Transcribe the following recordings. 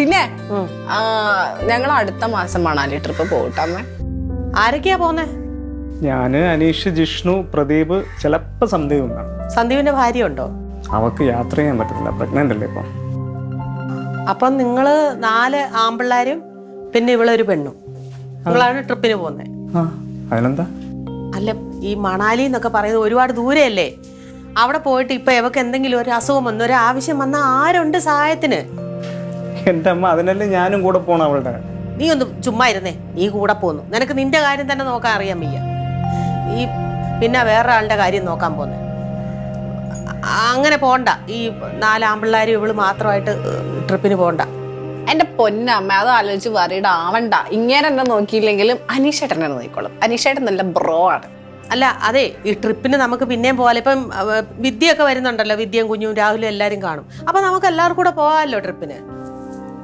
പിന്നെ ഞങ്ങൾ അടുത്ത മാസം മണാലി ട്രിപ്പ് പോകട്ടമ്മേ. ആരൊക്കെയാ പോന്നെ? ഞാന്, അനീഷ്, ജിഷ്ണു, പ്രദീപ്, ചിലപ്പോ സന്ദീപ് ഉണ്ടാവും. സന്ദീപിന്റെ ഭാര്യ ഉണ്ടോ? അവക്ക് യാത്ര ചെയ്യാൻ പറ്റത്തില്ല, പ്രഗ്നന്റ് അല്ലേ ഇപ്പൊ. അപ്പം നിങ്ങള് 4 ആമ്പിള്ളാരും പിന്നെ ഇവളൊരു പെണ്ണും നിങ്ങളാണ് ട്രിപ്പിന് പോകുന്നത്. അതിനെന്താ? അല്ല, ഈ മണാലി എന്നൊക്കെ പറയുന്നത് ഒരുപാട് ദൂരെയല്ലേ? അവിടെ പോയിട്ട് ഇപ്പൊ ഇവക്ക് എന്തെങ്കിലും ഒരു അസുഖം വന്നു, ഒരു ആവശ്യം വന്നാൽ ആരുണ്ട് സഹായത്തിന്? എന്റെ അമ്മ, അതിനല്ലേ ഞാനും കൂടെ പോണം അവളുടെ. നീ ഒന്ന് ചുമ്മാ ഇരുന്നേ. നീ കൂടെ പോന്നു, നിനക്ക് നിന്റെ കാര്യം തന്നെ നോക്കാൻ അറിയാൻ വയ്യ. ഈ പിന്നെ വേറെ ആളുടെ കാര്യം നോക്കാൻ പോന്നെ. അങ്ങനെ പോണ്ട. ഈ 4 ആമ്പിള്ളാരും ഇവള് മാത്രമായിട്ട് ട്രിപ്പിന് പോണ്ട. എന്റെ പൊന്നമ്മ, അത് ആലോചിച്ച് വറീഡ് ആവണ്ട. ഇങ്ങനെ എന്നെ നോക്കിയില്ലെങ്കിലും അനീഷേട്ടനെ നോക്കിക്കോളും. അനീഷേട്ടൻ നല്ല ബ്രോ ആണ്. അല്ല, അതെ, ഈ ട്രിപ്പിന് നമുക്ക് പിന്നെയും പോകാലോ. ഇപ്പം വിദ്യയൊക്കെ വരുന്നുണ്ടല്ലോ, വിദ്യയും കുഞ്ഞും രാഹുലും എല്ലാവരും കാണും. അപ്പൊ നമുക്ക് എല്ലാവർക്കും കൂടെ പോകാമല്ലോ ട്രിപ്പിന്.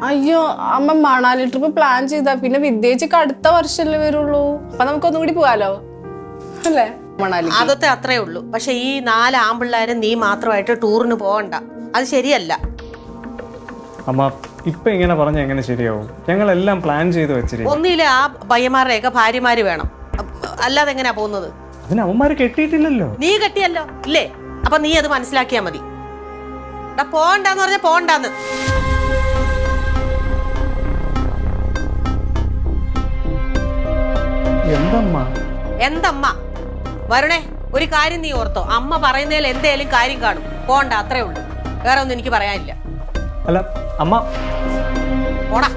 അയ്യോ അമ്മ, മണാലി ട്രിപ്പ് പ്ലാൻ ചെയ്താ പിന്നെ വിദ്യേച്ചിക്ക് അടുത്ത വർഷമല്ലേ വരുള്ളൂ. അപ്പൊ നമുക്കൊന്നും കൂടി പോവാലോ അല്ലേ? മണാലി അതൊക്കെ അത്രേ ഉള്ളൂ. പക്ഷെ ഈ 4 ആമ്പിള്ളാരും നീ മാത്രമായിട്ട് ടൂറിന് പോകണ്ട, അത് ശരിയല്ല. അമ്മ, ഇപ്പൊ ഇങ്ങനെ പറഞ്ഞ എങ്ങനെ ശരിയാവും? ഞങ്ങളെല്ലാം പ്ലാൻ ചെയ്ത് വെച്ചിരിക്കും. ഒന്നില്ലേ ആ പയ്യന്മാരുടെയൊക്കെ ഭാര്യമാര് വേണം, അല്ലാതെ എങ്ങനെയാ പോകുന്നത്? അതിന് അവന്മാര് കെട്ടിയിട്ടില്ലല്ലോ. നീ കെട്ടിയല്ലോ ഇല്ലേ? അപ്പൊ നീ അത് മനസ്സിലാക്കിയാ മതി. പോണ്ടാന്ന് പറഞ്ഞാ പോണ്ടാന്ന്. എന്തമ്മ വരണേ? ഒരു കാര്യം നീ ഓർത്തോ, അമ്മ പറയുന്നതിൽ എന്തേലും കാര്യം കാണും. പോണ്ട, അത്രേ ഉള്ളൂ. വേറെ ഒന്നും എനിക്ക് പറയാനില്ല. അല്ല അമ്മ, പോടാ.